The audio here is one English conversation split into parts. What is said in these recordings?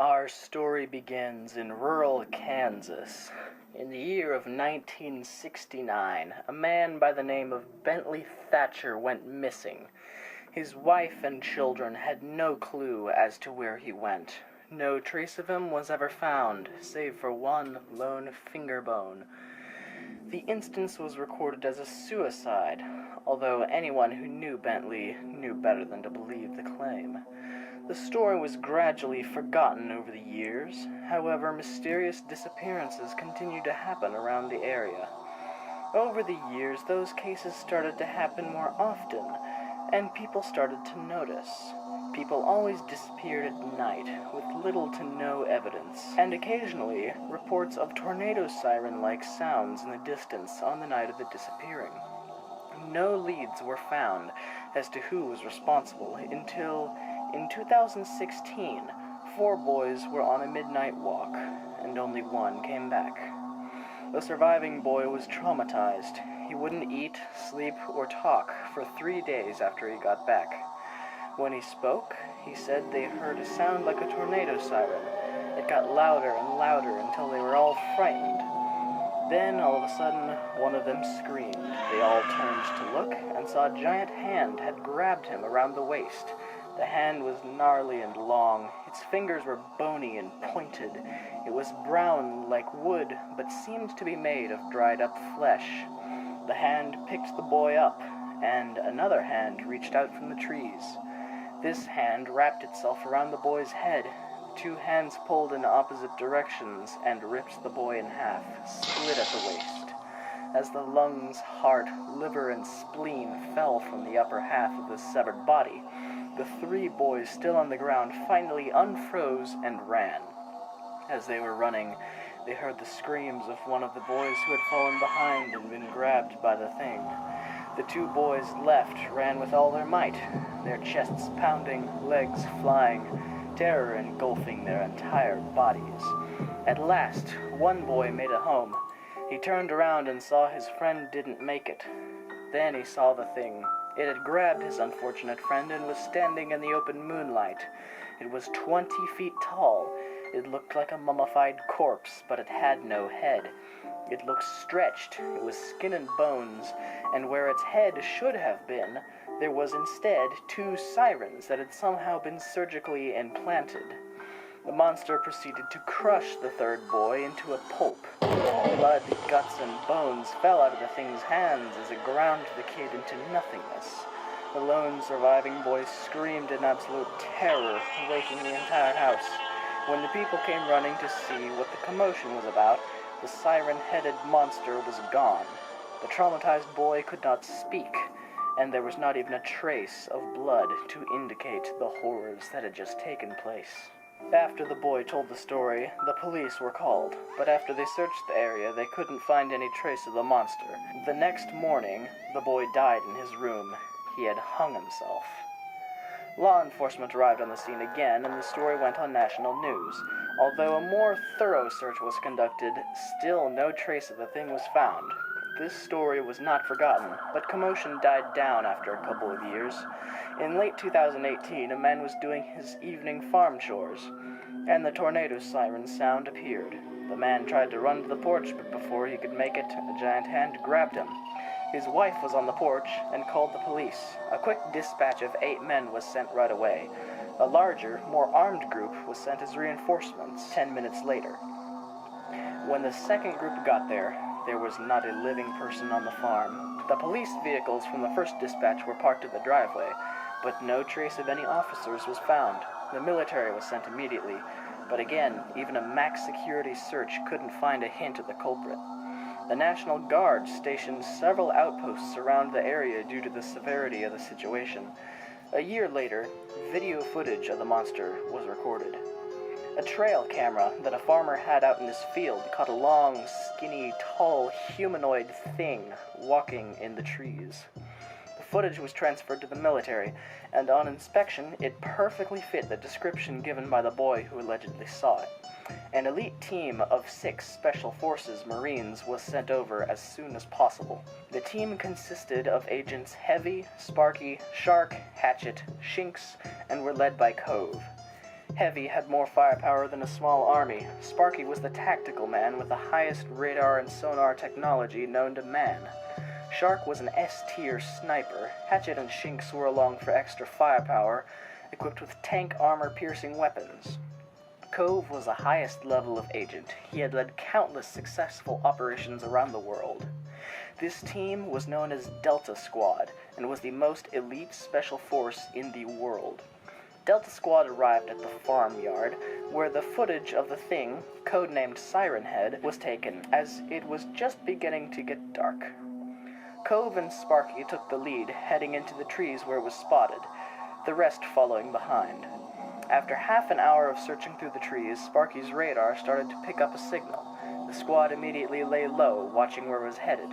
Our story begins in rural Kansas. In the year of 1969, a man by the name of Bentley Thatcher went missing. His wife and children had no clue as to where he went. No trace of him was ever found, save for one lone finger bone. The instance was recorded as a suicide, although anyone who knew Bentley knew better than to believe the claim. The story was gradually forgotten over the years. However, mysterious disappearances continued to happen around the area. Over the years, those cases started to happen more often, and people started to notice. People always disappeared at night, with little to no evidence, and occasionally reports of tornado siren-like sounds in the distance on the night of the disappearing. No leads were found as to who was responsible until, in 2016, 4 boys were on a midnight walk, and only one came back. The surviving boy was traumatized. He wouldn't eat, sleep, or talk for 3 days after he got back. When he spoke, he said they heard a sound like a tornado siren. It got louder and louder until they were all frightened. Then, all of a sudden, one of them screamed. They all turned to look and saw a giant hand had grabbed him around the waist. The hand was gnarly and long. Its fingers were bony and pointed. It was brown like wood, but seemed to be made of dried-up flesh. The hand picked the boy up, and another hand reached out from the trees. This hand wrapped itself around the boy's head. The 2 hands pulled in opposite directions and ripped the boy in half, split at the waist. As the lungs, heart, liver, and spleen fell from the upper half of the severed body, the 3 boys still on the ground finally unfroze and ran. As they were running, they heard the screams of one of the boys who had fallen behind and been grabbed by the thing. The 2 boys left ran with all their might, their chests pounding, legs flying, terror engulfing their entire bodies. At last, one boy made it home. He turned around and saw his friend didn't make it. Then he saw the thing. It had grabbed his unfortunate friend and was standing in the open moonlight. It was 20 feet tall. It looked like a mummified corpse, but it had no head. It looked stretched. It was skin and bones, and where its head should have been, there was instead 2 sirens that had somehow been surgically implanted. The monster proceeded to crush the 3rd boy into a pulp. Blood, guts, and bones fell out of the thing's hands as it ground the kid into nothingness. The lone surviving boy screamed in absolute terror, waking the entire house. When the people came running to see what the commotion was about, the siren-headed monster was gone. The traumatized boy could not speak, and there was not even a trace of blood to indicate the horrors that had just taken place. After the boy told the story, the police were called, but after they searched the area, they couldn't find any trace of the monster. The next morning, the boy died in his room. He had hung himself. Law enforcement arrived on the scene again, and the story went on national news. Although a more thorough search was conducted, still no trace of the thing was found. This story was not forgotten, but commotion died down after a couple of years. In late 2018, a man was doing his evening farm chores, and the tornado siren sound appeared. The man tried to run to the porch, but before he could make it, a giant hand grabbed him. His wife was on the porch and called the police. A quick dispatch of 8 men was sent right away. A larger, more armed group was sent as reinforcements 10 minutes later. When the second group got there was not a living person on the farm. The police vehicles from the first dispatch were parked in the driveway, but no trace of any officers was found. The military was sent immediately, but again, even a max security search couldn't find a hint of the culprit. The National Guard stationed several outposts around the area due to the severity of the situation. A year later, video footage of the monster was recorded. A trail camera that a farmer had out in his field caught a long, skinny, tall, humanoid thing walking in the trees. The footage was transferred to the military, and on inspection, it perfectly fit the description given by the boy who allegedly saw it. An elite team of 6 Special Forces Marines was sent over as soon as possible. The team consisted of agents Heavy, Sparky, Shark, Hatchet, Shinx, and were led by Cove. Heavy had more firepower than a small army. Sparky was the tactical man with the highest radar and sonar technology known to man. Shark was an S-tier sniper. Hatchet and Shinx were along for extra firepower, equipped with tank armor-piercing weapons. Cove was the highest level of agent. He had led countless successful operations around the world. This team was known as Delta Squad and was the most elite special force in the world. Delta Squad arrived at the farmyard, where the footage of the thing, codenamed Sirenhead, was taken, as it was just beginning to get dark. Cove and Sparky took the lead, heading into the trees where it was spotted, the rest following behind. After half an hour of searching through the trees, Sparky's radar started to pick up a signal. The squad immediately lay low, watching where it was headed.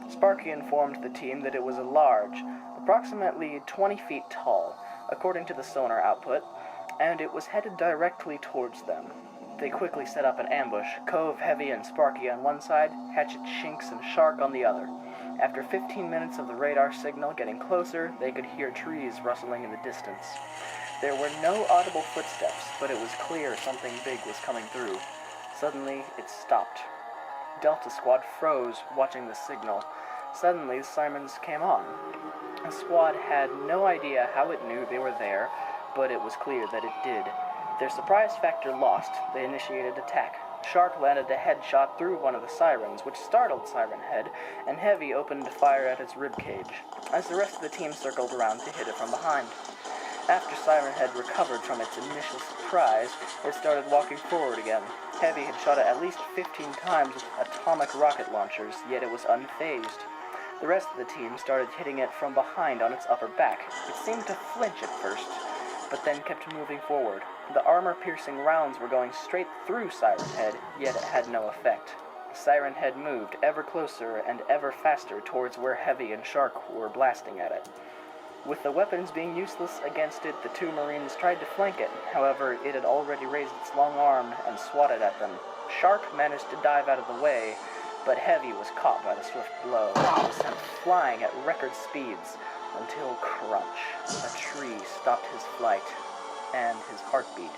Sparky informed the team that it was a large, approximately 20 feet tall, according to the sonar output, and it was headed directly towards them. They quickly set up an ambush, Cove, Heavy, and Sparky on one side, Hatchet, Shinx, and Shark on the other. After 15 minutes of the radar signal getting closer, they could hear trees rustling in the distance. There were no audible footsteps, but it was clear something big was coming through. Suddenly, it stopped. Delta Squad froze, watching the signal. Suddenly, the sirens came on. The squad had no idea how it knew they were there, but it was clear that it did. Their surprise factor lost, they initiated attack. Shark landed a headshot through one of the sirens, which startled Sirenhead, and Heavy opened fire at its ribcage, as the rest of the team circled around to hit it from behind. After Sirenhead recovered from its initial surprise, it started walking forward again. Heavy had shot it at least 15 times with atomic rocket launchers, yet it was unfazed. The rest of the team started hitting it from behind on its upper back. It seemed to flinch at first, but then kept moving forward. The armor-piercing rounds were going straight through Sirenhead, yet it had no effect. Sirenhead moved ever closer and ever faster towards where Heavy and Shark were blasting at it. With the weapons being useless against it, the two Marines tried to flank it. However, it had already raised its long arm and swatted at them. Shark managed to dive out of the way, but Heavy was caught by the swift blow. He was sent flying at record speeds until crunch. A tree stopped his flight and his heartbeat.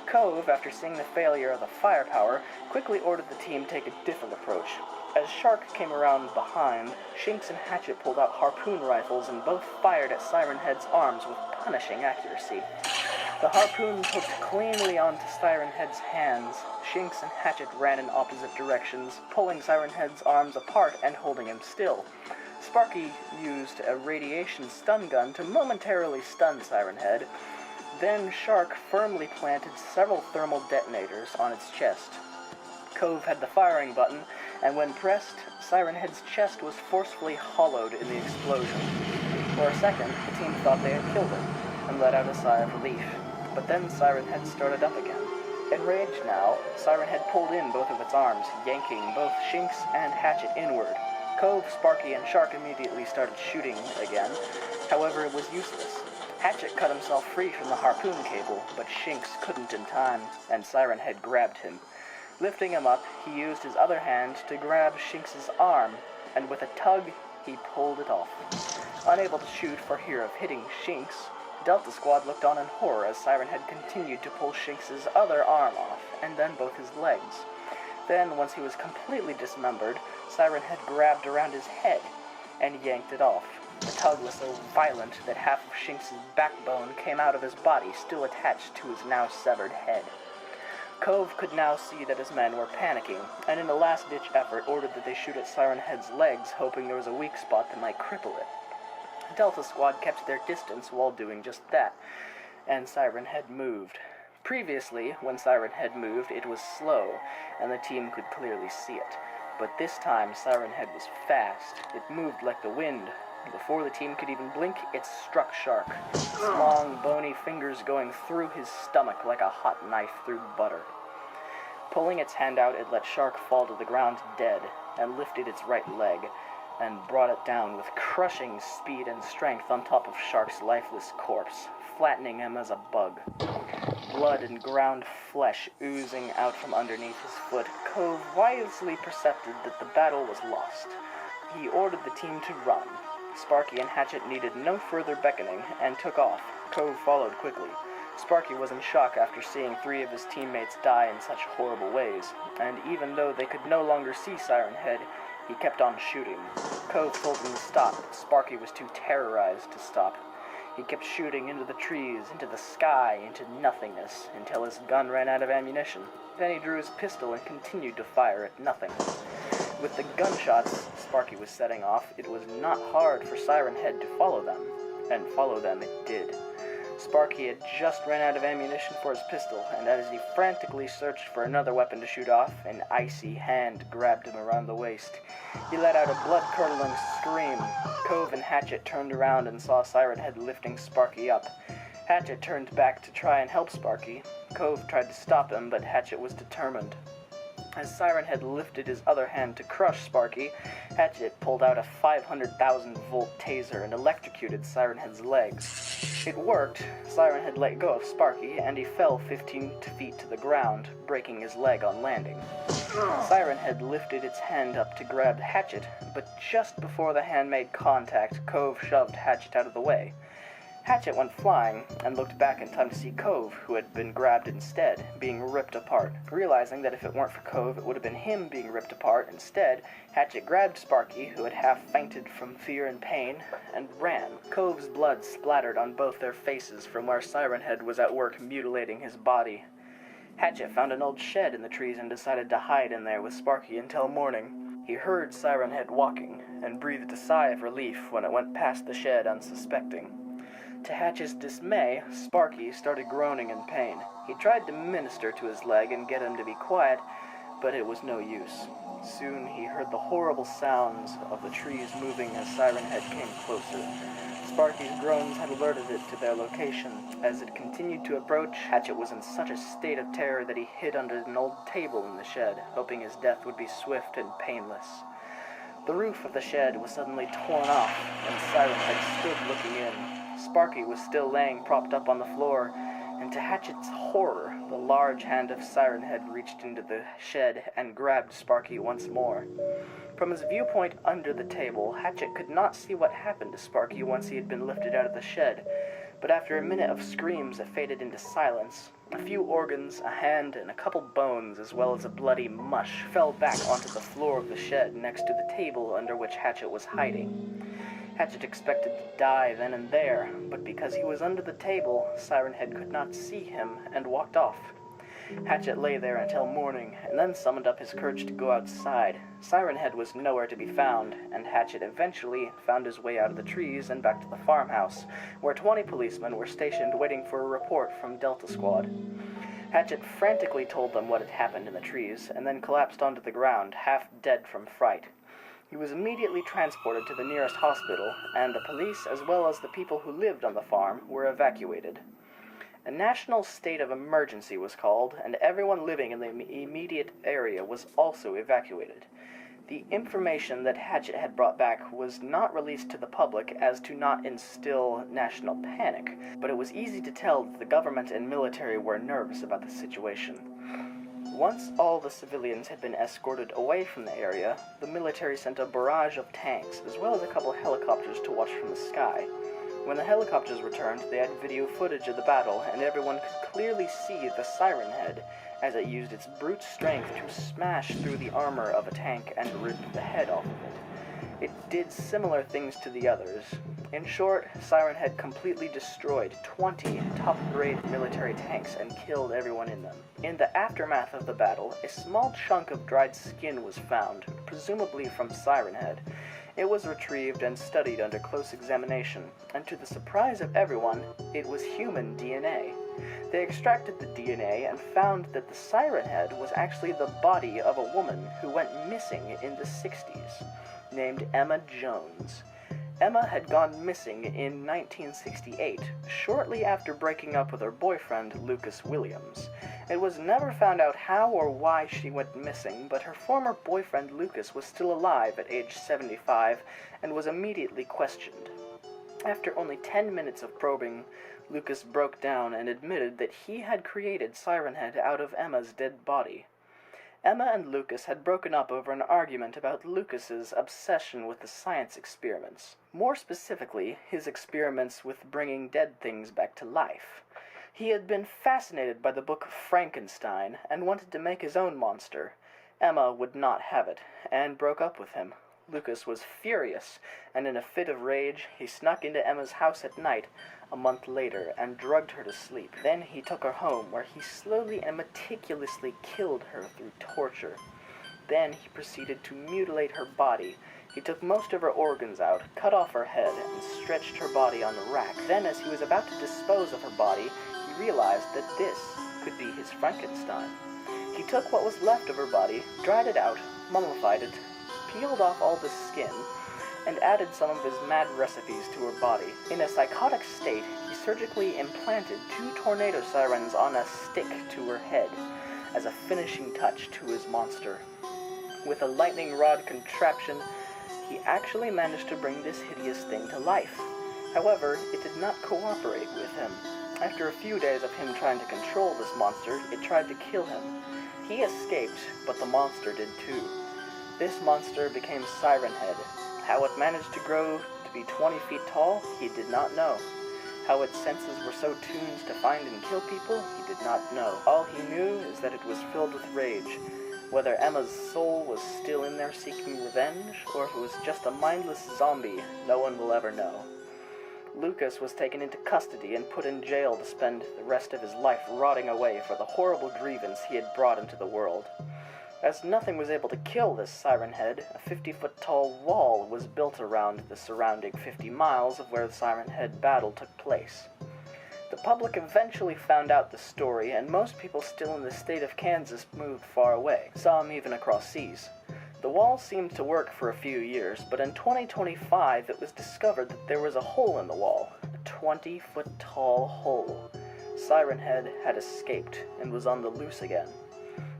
Cove, after seeing the failure of the firepower, quickly ordered the team take a different approach. As Shark came around behind, Shinx and Hatchet pulled out harpoon rifles and both fired at Sirenhead's arms with punishing accuracy. The harpoons hooked cleanly onto Sirenhead's hands. Shinx and Hatchet ran in opposite directions, pulling Sirenhead's arms apart and holding him still. Sparky used a radiation stun gun to momentarily stun Sirenhead. Then Shark firmly planted several thermal detonators on its chest. Cove had the firing button, and when pressed, Sirenhead's chest was forcefully hollowed in the explosion. For a second, the team thought they had killed him, and let out a sigh of relief. But then Sirenhead started up again. Enraged now, Sirenhead pulled in both of its arms, yanking both Shinx and Hatchet inward. Cove, Sparky, and Shark immediately started shooting again. However, it was useless. Hatchet cut himself free from the harpoon cable, but Shinx couldn't in time, and Sirenhead grabbed him. Lifting him up, he used his other hand to grab Shinx's arm, and with a tug, he pulled it off. Unable to shoot for fear of hitting Shinx, Delta Squad looked on in horror as Sirenhead continued to pull Shinx's other arm off, and then both his legs. Then, once he was completely dismembered, Sirenhead grabbed around his head and yanked it off. The tug was so violent that half of Shinx's backbone came out of his body, still attached to his now severed head. Cove could now see that his men were panicking, and in a last-ditch effort ordered that they shoot at Sirenhead's legs, hoping there was a weak spot that might cripple it. Delta Squad kept their distance while doing just that, and Sirenhead moved. Previously, when Sirenhead moved, it was slow, and the team could clearly see it. But this time, Sirenhead was fast. It moved like the wind. Before the team could even blink, it struck Shark, its long, bony fingers going through his stomach like a hot knife through butter. Pulling its hand out, it let Shark fall to the ground dead, and lifted its right leg, and brought it down with crushing speed and strength on top of Shark's lifeless corpse, flattening him as a bug. Blood and ground flesh oozing out from underneath his foot, Cove wisely percepted that the battle was lost. He ordered the team to run. Sparky and Hatchet needed no further beckoning and took off. Cove followed quickly. Sparky was in shock after seeing 3 of his teammates die in such horrible ways, and even though they could no longer see Sirenhead, he kept on shooting. Cove told him to stop, but Sparky was too terrorized to stop. He kept shooting into the trees, into the sky, into nothingness, until his gun ran out of ammunition. Then he drew his pistol and continued to fire at nothing. With the gunshots Sparky was setting off, it was not hard for Sirenhead to follow them, and follow them it did. Sparky had just ran out of ammunition for his pistol, and as he frantically searched for another weapon to shoot off, an icy hand grabbed him around the waist. He let out a blood-curdling scream. Cove and Hatchet turned around and saw Sirenhead lifting Sparky up. Hatchet turned back to try and help Sparky. Cove tried to stop him, but Hatchet was determined. As Sirenhead lifted his other hand to crush Sparky, Hatchet pulled out a 500,000-volt taser and electrocuted Sirenhead's legs. It worked. Sirenhead let go of Sparky, and he fell 15 feet to the ground, breaking his leg on landing. Sirenhead lifted its hand up to grab Hatchet, but just before the hand made contact, Cove shoved Hatchet out of the way. Hatchet went flying, and looked back in time to see Cove, who had been grabbed instead, being ripped apart. Realizing that if it weren't for Cove, it would have been him being ripped apart. Instead, Hatchet grabbed Sparky, who had half fainted from fear and pain, and ran. Cove's blood splattered on both their faces from where Sirenhead was at work mutilating his body. Hatchet found an old shed in the trees and decided to hide in there with Sparky until morning. He heard Sirenhead walking, and breathed a sigh of relief when it went past the shed unsuspecting. To Hatchet's dismay, Sparky started groaning in pain. He tried to minister to his leg and get him to be quiet, but it was no use. Soon he heard the horrible sounds of the trees moving as Sirenhead came closer. Sparky's groans had alerted it to their location. As it continued to approach, Hatchet was in such a state of terror that he hid under an old table in the shed, hoping his death would be swift and painless. The roof of the shed was suddenly torn off, and Sirenhead stood looking in. Sparky was still laying propped up on the floor, and to Hatchet's horror, the large hand of Sirenhead reached into the shed and grabbed Sparky once more. From his viewpoint under the table, Hatchet could not see what happened to Sparky once he had been lifted out of the shed, but after a minute of screams that faded into silence, a few organs, a hand, and a couple bones, as well as a bloody mush, fell back onto the floor of the shed next to the table under which Hatchet was hiding. Hatchet expected to die then and there, but because he was under the table, Sirenhead could not see him and walked off. Hatchet lay there until morning, and then summoned up his courage to go outside. Sirenhead was nowhere to be found, and Hatchet eventually found his way out of the trees and back to the farmhouse, where 20 policemen were stationed waiting for a report from Delta Squad. Hatchet frantically told them what had happened in the trees, and then collapsed onto the ground, half dead from fright. He was immediately transported to the nearest hospital, and the police, as well as the people who lived on the farm, were evacuated. A national state of emergency was called, and everyone living in the immediate area was also evacuated. The information that Hatchet had brought back was not released to the public as to not instill national panic, but it was easy to tell that the government and military were nervous about the situation. Once all the civilians had been escorted away from the area, the military sent a barrage of tanks, as well as a couple helicopters to watch from the sky. When the helicopters returned, they had video footage of the battle, and everyone could clearly see the Sirenhead as it used its brute strength to smash through the armor of a tank and rip the head off of it. It did similar things to the others. In short, Sirenhead completely destroyed 20 top-grade military tanks and killed everyone in them. In the aftermath of the battle, a small chunk of dried skin was found, presumably from Sirenhead. It was retrieved and studied under close examination, and to the surprise of everyone, it was human DNA. They extracted the DNA and found that the Sirenhead was actually the body of a woman who went missing in the 60s, named Emma Jones. Emma had gone missing in 1968, shortly after breaking up with her boyfriend, Lucas Williams. It was never found out how or why she went missing, but her former boyfriend Lucas was still alive at age 75 and was immediately questioned. After only 10 minutes of probing, Lucas broke down and admitted that he had created Sirenhead out of Emma's dead body. Emma and Lucas had broken up over an argument about Lucas's obsession with the science experiments. More specifically, his experiments with bringing dead things back to life. He had been fascinated by the book of Frankenstein and wanted to make his own monster. Emma would not have it, and broke up with him. Lucas was furious, and in a fit of rage, he snuck into Emma's house at night, a month later, and drugged her to sleep. Then he took her home, where he slowly and meticulously killed her through torture. Then he proceeded to mutilate her body. He took most of her organs out, cut off her head, and stretched her body on the rack. Then, as he was about to dispose of her body, he realized that this could be his Frankenstein. He took what was left of her body, dried it out, mummified it, peeled off all the skin, and added some of his mad recipes to her body. In a psychotic state, he surgically implanted 2 tornado sirens on a stick to her head as a finishing touch to his monster. With a lightning rod contraption, he actually managed to bring this hideous thing to life. However, it did not cooperate with him. After a few days of him trying to control this monster, it tried to kill him. He escaped, but the monster did too. This monster became Sirenhead. How it managed to grow to be 20 feet tall, he did not know. How its senses were so tuned to find and kill people, he did not know. All he knew is that it was filled with rage. Whether Emma's soul was still in there seeking revenge, or if it was just a mindless zombie, no one will ever know. Lucas was taken into custody and put in jail to spend the rest of his life rotting away for the horrible grievance he had brought into the world. As nothing was able to kill this Sirenhead, a 50-foot-tall wall was built around the surrounding 50 miles of where the Sirenhead battle took place. The public eventually found out the story, and most people still in the state of Kansas moved far away, some even across seas. The wall seemed to work for a few years, but in 2025 it was discovered that there was a hole in the wall, a 20-foot-tall hole. Sirenhead had escaped and was on the loose again.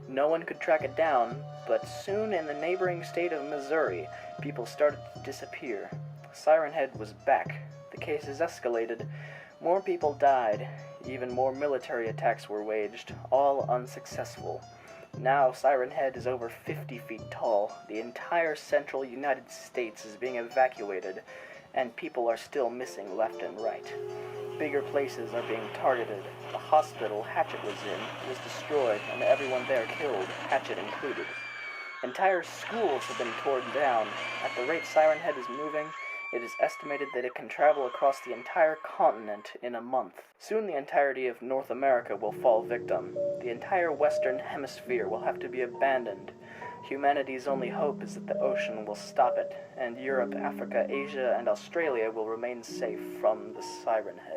No one could track it down, but soon in the neighboring state of Missouri, people started to disappear. Sirenhead was back. The cases escalated. More people died. Even more military attacks were waged, all unsuccessful. Now Sirenhead is over 50 feet tall. The entire central United States is being evacuated, and people are still missing left and right. Bigger places are being targeted. The hospital Hatchet was in was destroyed, and everyone there killed, Hatchet included. Entire schools have been torn down. At the rate Sirenhead is moving, it is estimated that it can travel across the entire continent in a month. Soon the entirety of North America will fall victim. The entire Western Hemisphere will have to be abandoned. Humanity's only hope is that the ocean will stop it, and Europe, Africa, Asia, and Australia will remain safe from the Sirenhead.